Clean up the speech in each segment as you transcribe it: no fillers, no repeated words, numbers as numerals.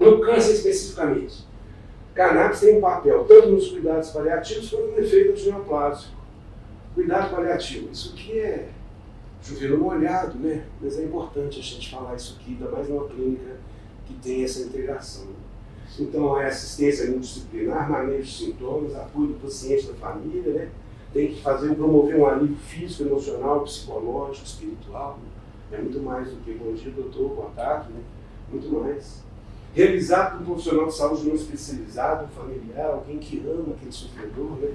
No câncer especificamente, cannabis tem um papel tanto nos cuidados paliativos quanto no efeito neoplásico. Cuidado paliativo, isso aqui é chover no molhado, né? Mas é importante a gente falar isso aqui, ainda mais numa clínica que tem essa integração. Então, é assistência multidisciplinar, manejo de sintomas, apoio do paciente, da família, né? Tem que promover um alívio físico, emocional, psicológico, espiritual. Né? É muito mais do que bom dia, doutor, boa tarde, né? Muito mais. Realizado por um profissional de saúde não especializado, um familiar, alguém que ama aquele sofredor, né?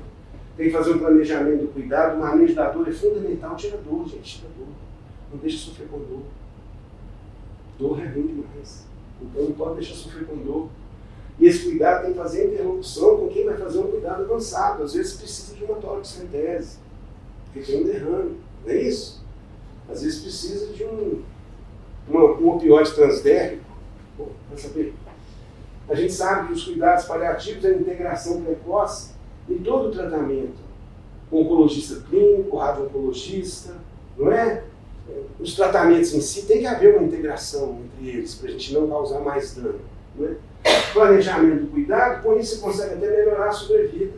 Tem que fazer um planejamento do cuidado, o manejo da dor é fundamental, tira dor, gente, tira dor. Não deixa sofrer com dor. Dor é ruim demais. Então não pode deixar sofrer com dor. E esse cuidado tem que fazer interlocução com quem vai fazer um cuidado avançado. Às vezes precisa de uma torexentese, porque tem um derrame, não é isso? Às vezes precisa de um opioide transdérmico. Bom, vai saber. A gente sabe que os cuidados paliativos é a integração precoce em todo o tratamento. O oncologista clínico, o radio-oncologista, não é? Os tratamentos em si, tem que haver uma integração entre eles, para a gente não causar mais dano. Não é? Planejamento do cuidado, com isso você consegue até melhorar a sobrevida.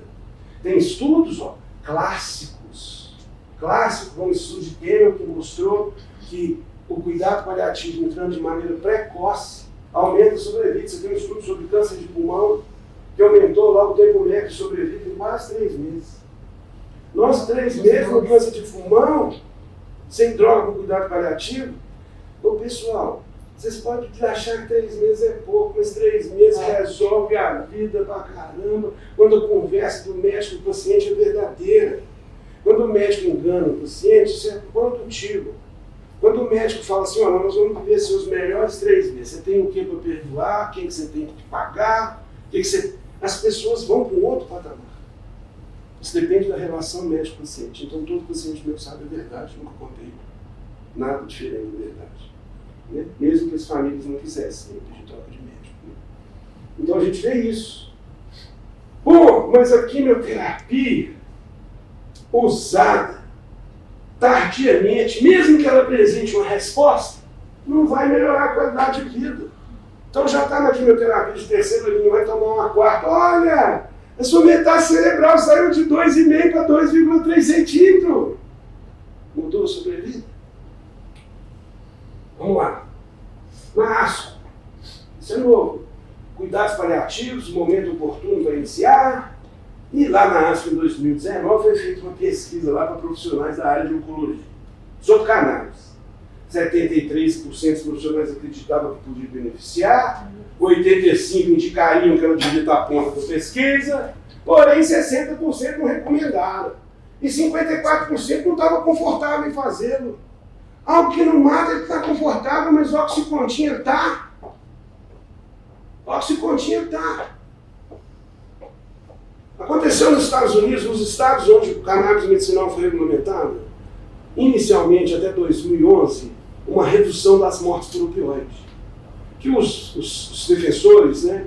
Tem estudos clássicos, como o estudo de Kennel, que mostrou que o cuidado paliativo entrando de maneira precoce aumenta a sobrevida. Você tem um estudo sobre câncer de pulmão, que aumentou lá o tempo médio de sobrevida em quase 3 meses. Nós, 3 meses no câncer de pulmão, sem droga com cuidado paliativo. Ô pessoal, vocês podem achar que 3 meses é pouco, mas 3 meses resolve a vida pra caramba. Quando a conversa do médico com o paciente é verdadeira. Quando o médico engana o paciente, isso é produtivo. Quando o médico fala assim, olha, nós vamos viver seus melhores 3 meses. Você tem o que para perdoar, quem que você tem que pagar, as pessoas vão para um outro patamar. Isso depende da relação médico-paciente. Então todo paciente meu sabe a verdade, nunca contei nada diferente da verdade. Né? Mesmo que as famílias não quisessem, pedir troca de médico. Né? Então a gente vê isso. Bom, mas a quimioterapia usada tardiamente, mesmo que ela apresente uma resposta, não vai melhorar a qualidade de vida. Então já está na quimioterapia de 3ª linha, vai tomar uma 4ª. Olha, a sua metástase cerebral saiu de 2,5 para 2,3 centímetros. Mudou a sobrevida? Vamos lá. Na ASCO, isso é novo. Cuidados paliativos, momento oportuno para iniciar. E lá na ASCO, em 2019, foi feita uma pesquisa lá para profissionais da área de oncologia, sobre cannabis. 73% dos profissionais acreditavam que podia beneficiar, 85% indicariam que ela devia estar pronta para pesquisa, porém 60% não recomendaram. E 54% não estavam confortável em fazê-lo. Algo que não mata, ele está confortável, mas o Oxycontin está. Oxycontin está. Aconteceu nos Estados Unidos, nos estados onde o cannabis medicinal foi regulamentado, inicialmente até 2011, uma redução das mortes por opioides. Que os defensores, né,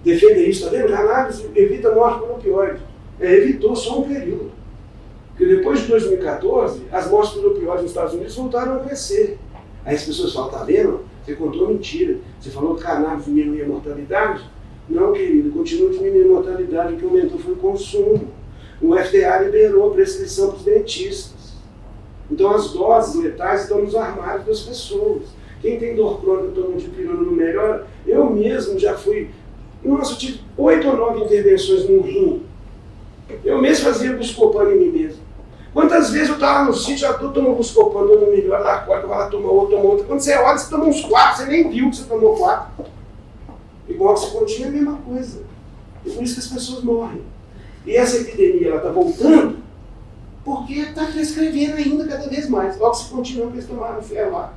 defendem isso, está vendo? Cannabis evita a morte por opioide. Evitou só um período. Porque depois de 2014, as mortes por opioides nos Estados Unidos voltaram a crescer. Aí as pessoas falam, tá vendo? Você contou mentira. Você falou que cannabis diminuía a mortalidade? Não, querido, continua diminuindo a mortalidade. O que aumentou foi o consumo. O FDA liberou a prescrição para os dentistas. Então as doses letais estão nos armários das pessoas. Quem tem dor crônica tomando dipirona não melhora. Eu mesmo já fui... Nossa, eu tive 8 ou 9 intervenções no rim. Eu mesmo fazia buscopan em mim mesmo. Quantas vezes eu estava no sítio, já tomou buscopan, não melhora, na quarta, vai lá, toma outra. Quando você olha, você toma uns 4, você nem viu que você tomou 4. Igual que você continha, é a mesma coisa. E por isso que as pessoas morrem. E essa epidemia, ela está voltando, porque está prescrevendo ainda cada vez mais. Logo se continua, porque eles tomaram ferro lá.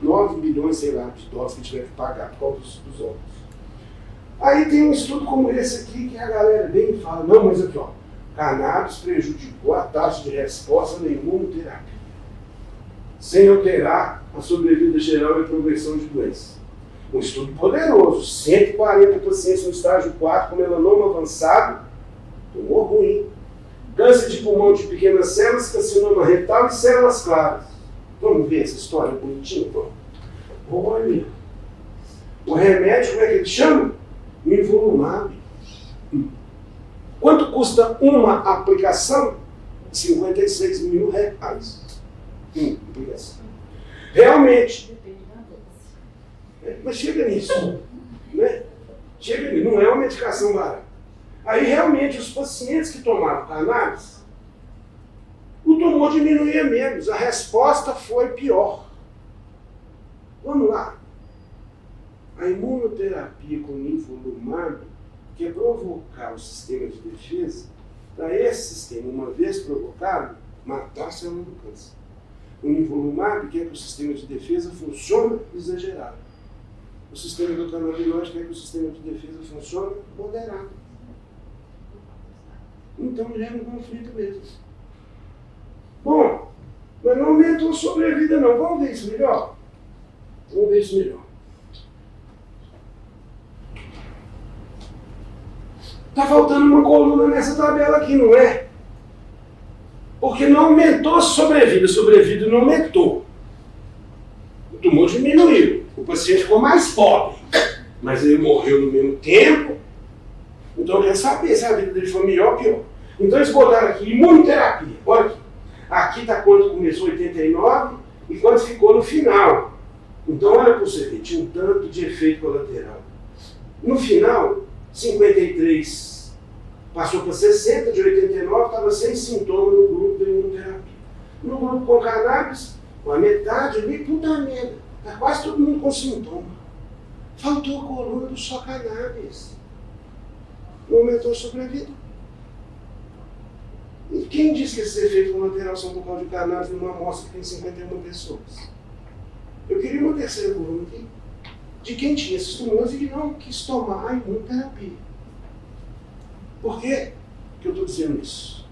9 bilhões, sei lá, de dólares que tiver que pagar por causa dos óculos. Aí tem um estudo como esse aqui, que a galera vem e fala, não, mas aqui ó, cannabis prejudicou a taxa de resposta da imunoterapia, sem alterar a sobrevida geral e a progressão de doença. Um estudo poderoso, 140 pacientes no estágio 4 com melanoma avançado, tumor ruim, câncer de pulmão de pequenas células, carcinoma retal e células claras. Vamos ver essa história bonitinha? Olha, O remédio, como é que ele chama? Nivolumab. Quanto custa uma aplicação? R$56 mil. Aplicação. Realmente. Mas chega nisso. Né? Chega nisso. Não é uma medicação barata. Aí realmente os pacientes que tomaram cannabis, o tumor diminuía menos. A resposta foi pior. Vamos lá. A imunoterapia com nivolumab quer provocar o sistema de defesa, para esse sistema, uma vez provocado, matar a célula do câncer. O nivolumab quer que o sistema de defesa funcione exagerado. O sistema endocannabinoide quer que o sistema de defesa funcione moderado. Então gera um conflito mesmo. Bom, mas não aumentou a sobrevida não. Vamos ver isso melhor? Vamos ver isso melhor. Está faltando uma coluna nessa tabela aqui, não é? Porque não aumentou a sobrevida não aumentou. O tumor diminuiu, o paciente ficou mais pobre, mas ele morreu no mesmo tempo. Então eu quero saber se a vida dele foi melhor ou pior. Então eles botaram aqui imunoterapia, olha aqui. Aqui está quanto começou 89 e quanto ficou no final. Então olha para você ver, tinha um tanto de efeito colateral. No final, 53 passou para 60, de 89 estava sem sintoma no grupo da imunoterapia. No grupo com cannabis, a metade ali, puta merda, está quase todo mundo com sintoma. Faltou a coluna do só cannabis. Não aumentou a sobrevida. E quem disse que esses efeitos colaterais são por causa de cannabis numa amostra que tem 51 pessoas? Eu queria uma terceira coluna aqui. De quem tinha esses tumores e que não quis tomar a imunoterapia. Por que eu estou dizendo isso?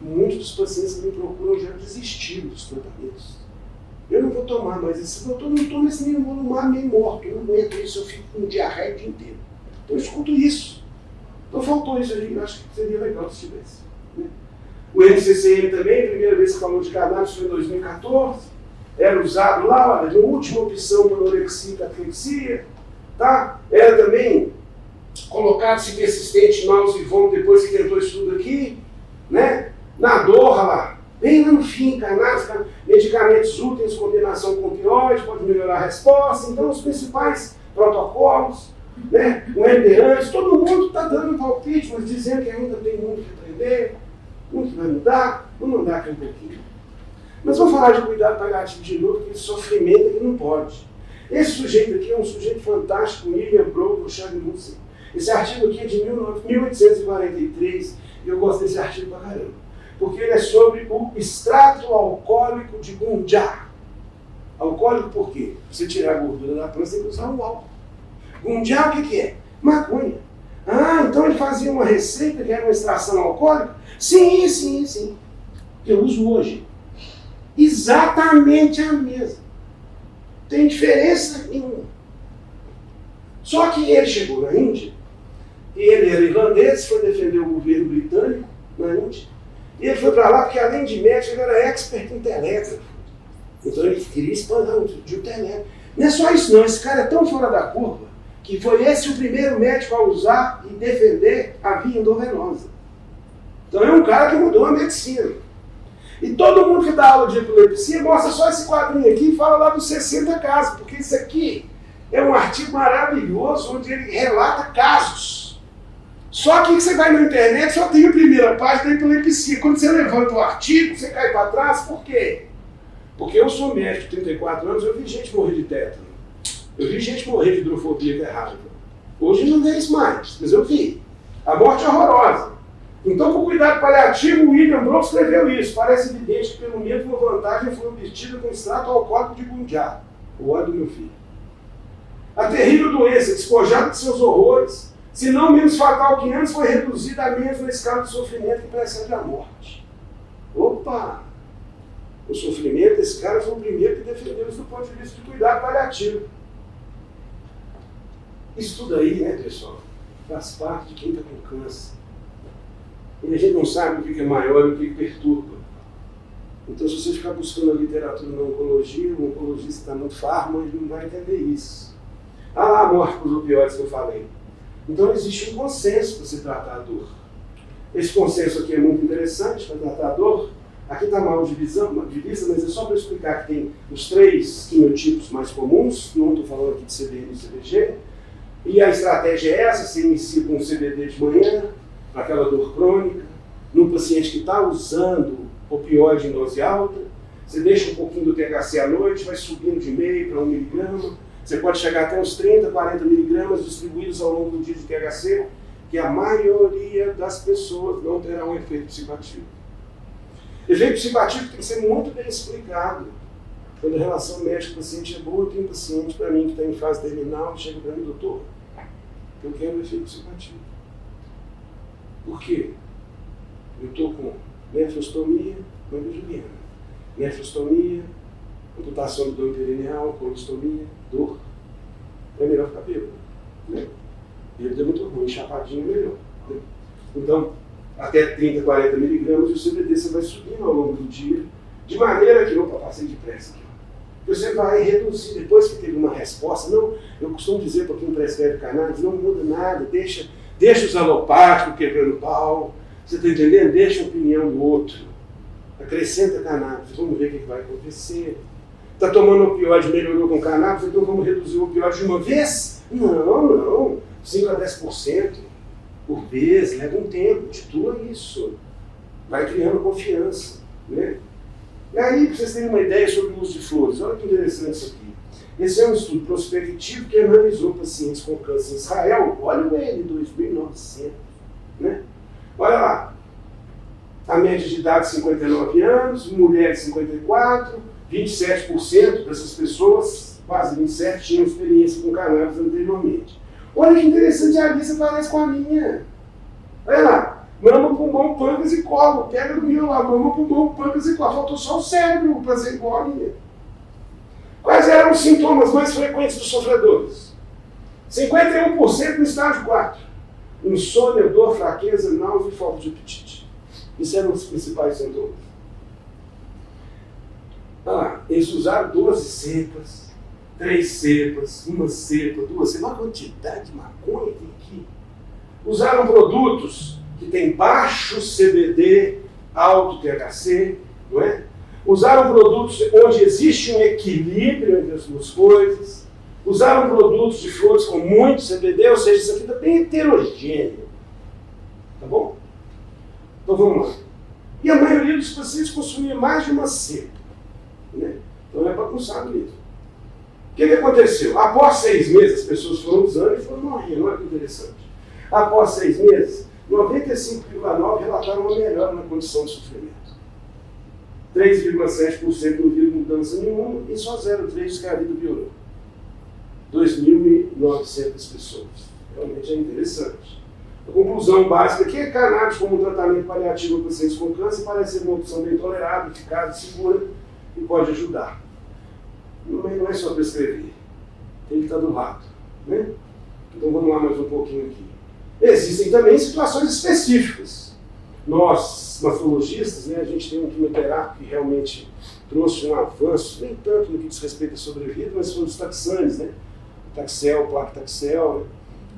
Muitos dos pacientes que me procuram já desistiram dos tratamentos. Eu não vou tomar mais esse doutor, não toma esse nivolumab meio morto, eu não aguento isso, eu fico com diarreia o dia inteiro. Então eu escuto isso. Então faltou isso ali, eu acho que seria legal se tivesse. Né? O NCCM também, a primeira vez que falou de cannabis foi em 2014. Era usado lá, olha, de última opção para anorexia e cataplexia, tá? Era também colocado-se persistente, náusea e vômito depois que tentou isso tudo aqui, né? Na dor, lá, bem lá no fim, cannabis, medicamentos úteis, combinação com opioide, pode melhorar a resposta. Então, os principais protocolos, né? O MD-ANS, todo mundo está dando palpite, mas dizendo que ainda tem muito que aprender, muito que vai mudar, vamos mudar aqui um pouquinho. Mas vamos falar de cuidado paliativo de novo, porque esse sofrimento aqui não pode. Esse sujeito aqui é um sujeito fantástico, William Brough, Chagnussen. Esse artigo aqui é de 1843 e eu gosto desse artigo pra caramba. Porque ele é sobre o extrato alcoólico de Gunja. Alcoólico por quê? Você tirar a gordura da planta, tem que usar o álcool. Gunja o que é? Maconha. Ah, então ele fazia uma receita que era uma extração alcoólica? Sim, sim, sim. Que eu uso hoje. Exatamente a mesma. Tem diferença nenhuma. Só que ele chegou na Índia, e ele era irlandês, foi defender o governo britânico na Índia, e ele foi para lá porque, além de médico, ele era expert em telégrafo. Então ele queria expandir o telégrafo. Não é só isso não, esse cara é tão fora da curva, que foi esse o primeiro médico a usar e defender a via endovenosa. Então é um cara que mudou a medicina. E todo mundo que dá aula de epilepsia mostra só esse quadrinho aqui e fala lá dos 60 casos, porque isso aqui é um artigo maravilhoso onde ele relata casos. Só que você vai na internet, só tem a primeira página da epilepsia. Quando você levanta o artigo, você cai para trás, por quê? Porque eu sou médico, 34 anos, eu vi gente morrer de tétano. Eu vi gente morrer de hidrofobia, que é raiva. Hoje não vejo mais, mas eu vi. A morte é horrorosa. Então, por cuidado paliativo, o William Brough escreveu isso. Parece evidente que, pelo menos, uma vantagem foi obtida com extrato alcoólico de Gunja, o óleo do meu filho. A terrível doença, despojada de seus horrores, se não menos fatal que antes, foi reduzida à mesma escala de sofrimento que precede a morte. Opa! O sofrimento desse cara foi o primeiro que defendeu isso do ponto de vista de cuidado paliativo. Isso tudo aí, né, pessoal, faz parte de quem está com câncer. E a gente não sabe o que é maior e o que perturba. Então, se você ficar buscando a literatura na oncologia, o oncologista está no farma, ele não vai entender isso. Ah lá a morte por opioides que eu falei. Então existe um consenso para se tratar a dor. Esse consenso aqui é muito interessante para tratar a dor. Aqui está mal divisa, mas é só para explicar que tem os 3 quimiotipos mais comuns, não estou falando aqui de CBN e CBG, e a estratégia é essa: você inicia com um CBD de manhã, para aquela dor crônica, num paciente que está usando opioide em dose alta, você deixa um pouquinho do THC à noite, vai subindo de meio para 1 miligrama, você pode chegar até uns 30, 40 miligramas distribuídos ao longo do dia de THC, que a maioria das pessoas não terá um efeito psicoativo. Efeito psicoativo tem que ser muito bem explicado. Quando a relação médico-paciente é boa, tem um paciente para mim que está em fase terminal, chega para mim: doutor, eu quero o efeito psicoativo. Por quê? Eu estou com nefrostomia, mãe da Juliana. Nefrostomia, amputação do dor perineal, colostomia, dor. É melhor ficar bêbado, né? Bêbado é muito ruim, chapadinho é melhor, né? Então, até 30, 40 miligramas, e o CBD você vai subindo ao longo do dia, de maneira que, opa, passei depressa aqui, que você vai reduzir, depois que teve uma resposta. Não, eu costumo dizer para quem prescreve cannabis, não muda nada, deixa os alopáticos quebrando pau, você está entendendo? Deixa a opinião do outro, acrescenta cannabis, vamos ver o que vai acontecer. Está tomando opioide, melhorou com cannabis, então vamos reduzir o opioide de uma vez? Não, 5 a 10% por vez, leva um tempo, titua isso, vai criando confiança, né? E aí, para vocês terem uma ideia sobre o uso de flores, olha que interessante isso aqui. Esse é um estudo prospectivo que analisou pacientes com câncer em Israel. Olha o N, 2.900, né? Olha lá, a média de idade 59 anos, mulheres 54, 27% dessas pessoas, quase 27%, tinham experiência com cannabis anteriormente. Olha que interessante, a lista parece com a minha. Olha lá, mama, pulmão, pâncreas e colo. Pega do meu lá, mama, pulmão, pâncreas e colo. Faltou só o cérebro para ser igual a minha. Quais eram os sintomas mais frequentes dos sofredores? 51% no estágio 4. Insônia, dor, fraqueza, náusea e falta de apetite. Isso eram os principais sintomas. Olha lá, eles usaram 12 cepas, 3 cepas, 1 cepa, 2 cepas, uma quantidade de maconha tem aqui. Usaram produtos que têm baixo CBD, alto THC, não é? Usaram produtos onde existe um equilíbrio entre as duas coisas. Usaram produtos de flores com muito CBD, ou seja, isso aqui está bem heterogêneo. Tá bom? Então vamos lá. E a maioria dos pacientes consumia mais de uma cepa, né? Então é bagunçado mesmo. O que aconteceu? Após 6 meses, as pessoas foram usando e foram morrendo. Olha que interessante. Após 6 meses, 95,9% relataram uma melhora na condição de sofrimento. 3,7% não viram mudança nenhuma e só 0,3% diz que a vida piorou. 2.900 pessoas. Realmente é interessante. A conclusão básica aqui é que cannabis como um tratamento paliativo para pacientes com câncer parece ser uma opção bem tolerável, eficaz e segura e pode ajudar. Não é só prescrever, tem que estar do lado, né? Então vamos lá mais um pouquinho aqui. Existem também situações específicas. Nós, mastologistas, né, a gente tem um quimioterápico que realmente trouxe um avanço, nem tanto no que diz respeito à sobrevida, mas foram os taxanes, né? Taxel, Plactaxel, né?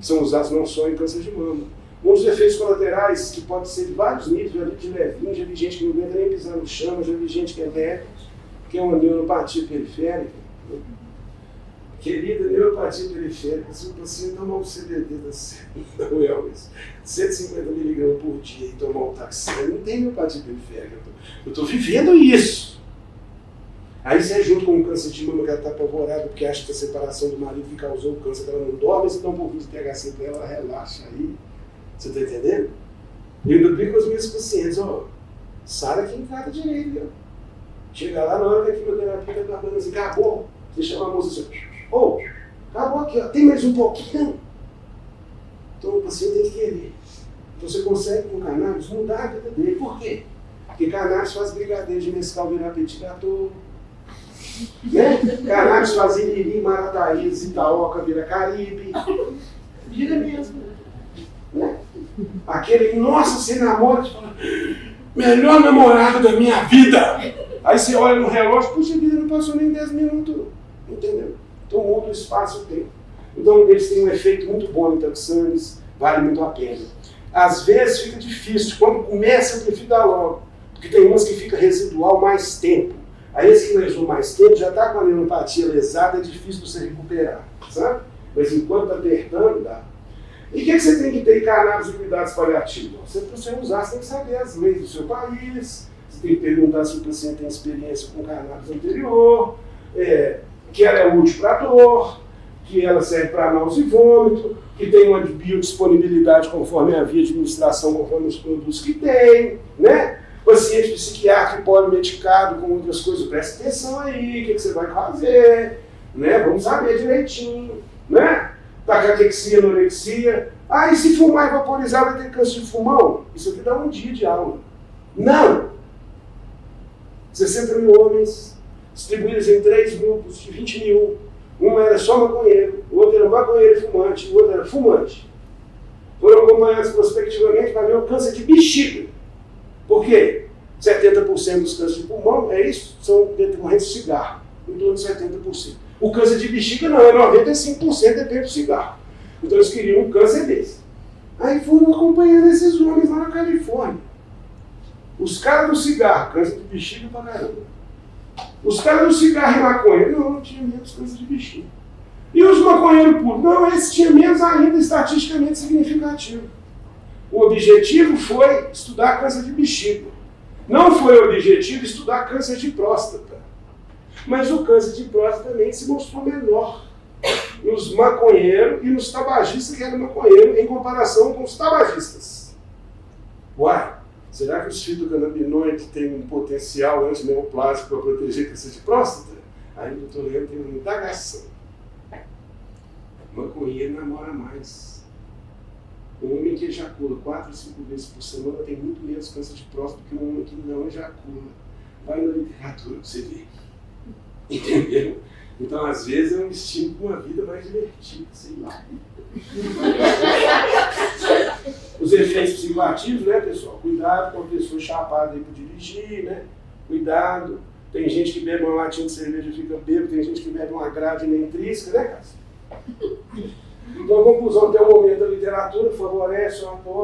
Que são usados não só em câncer de mama. Um dos efeitos colaterais, que pode ser de vários níveis, já vi de levinho, já vi gente que não aguenta nem pisar no chão, já vi gente que é leve, que é uma neuropatia periférica. Né? Querida neuropatia periférica, se o paciente tomar um CBD da Wellness, 150 mg por dia e tomar um Taxel, não tem neuropatia periférica. Eu estou vivendo isso. Aí você junto com um câncer de mama que ela está apavorada porque acha que a separação do marido que causou o câncer, que ela não dorme, você dá um pouquinho de THC para ela, relaxa aí. Você está entendendo? Eu ainda brinco com os meus pacientes, ó, Sara aqui em casa direito, viu? Chega lá na hora da quimioterapia, tá acabando assim, acabou. Você chama a moça assim, acabou aqui, ó, tem mais um pouquinho. Então o paciente tem que querer. Então você consegue com cannabis mudar a vida dele. Por quê? Porque cannabis faz brigadeiro de mescal virar petit gâteau. Né? Cannabis faz iriri, marataízes, Itaoca vira Caribe. Vira mesmo. Né? Aquele, nossa, você namora e fala, melhor namorado da minha vida. Aí você olha no relógio, puxa vida, não passou nem 10 minutos. Entendeu? Então muda o espaço e o tempo. Então, eles têm um efeito muito bom em taxanes, vale muito a pena. Às vezes fica difícil, quando começa, eu prefiro dar logo, porque tem umas que fica residual mais tempo. Aí esse que lesou mais tempo já está com a neuropatia lesada, é difícil de você recuperar, sabe? Mas enquanto está apertando, dá. E o que você tem que ter em cannabis e cuidados paliativos? Para você usar, você tem que saber as leis do seu país, você tem que perguntar se o paciente tem experiência com cannabis anterior, que ela é útil para dor, que ela serve para náusea e vômito, que tem uma biodisponibilidade conforme a via de administração, conforme os produtos que tem, né? Paciente psiquiátrico polimedicado com outras coisas, presta atenção aí, o que você vai fazer, né? Vamos saber direitinho, né? Tá caquexia, anorexia. E se fumar e vaporizar vai ter câncer de pulmão? Isso aqui dá um dia de aula. Não! 60 mil homens, distribuídos em 3 grupos de 20 mil. Um era só maconheiro, o outro era maconheiro e fumante, o outro era fumante. Foram acompanhados prospectivamente para ver o câncer de bexiga. Por quê? 70% dos cânceres de pulmão, são decorrentes de cigarro, em torno de 70%. O câncer de bexiga não, é 95% depende do cigarro. Então eles queriam um câncer desse. Aí foram acompanhando esses homens lá na Califórnia. Os caras do cigarro, câncer de bexiga pra caramba. Os caras do cigarro e maconha, não tinha menos câncer de bexiga. E os maconheiros puros, não, esse tinha menos ainda estatisticamente significativo. O objetivo foi estudar câncer de bexiga. Não foi o objetivo estudar câncer de próstata. Mas o câncer de próstata também se mostrou menor nos maconheiros e nos tabagistas que eram maconheiros em comparação com os tabagistas. Uai, será que os fitocannabinoides têm um potencial antineoplásico para proteger câncer de próstata? Aí o doutor Leandro tem uma indagação. Maconheiro namora mais. O homem que ejacula 4 ou 5 vezes por semana tem muito menos câncer de próstata do que um homem que não ejacula. Vai na literatura para você ver. Entendeu? Então, às vezes, é um estímulo para uma vida mais divertida, sei lá. Os efeitos psicoativos, né, pessoal? Cuidado com a pessoa chapada aí para dirigir, né? Cuidado. Tem gente que bebe uma latinha de cerveja e fica bêbado, tem gente que bebe uma grade e nem trisca, né, Cássio? Então, a conclusão até o momento da literatura favorece ou apoia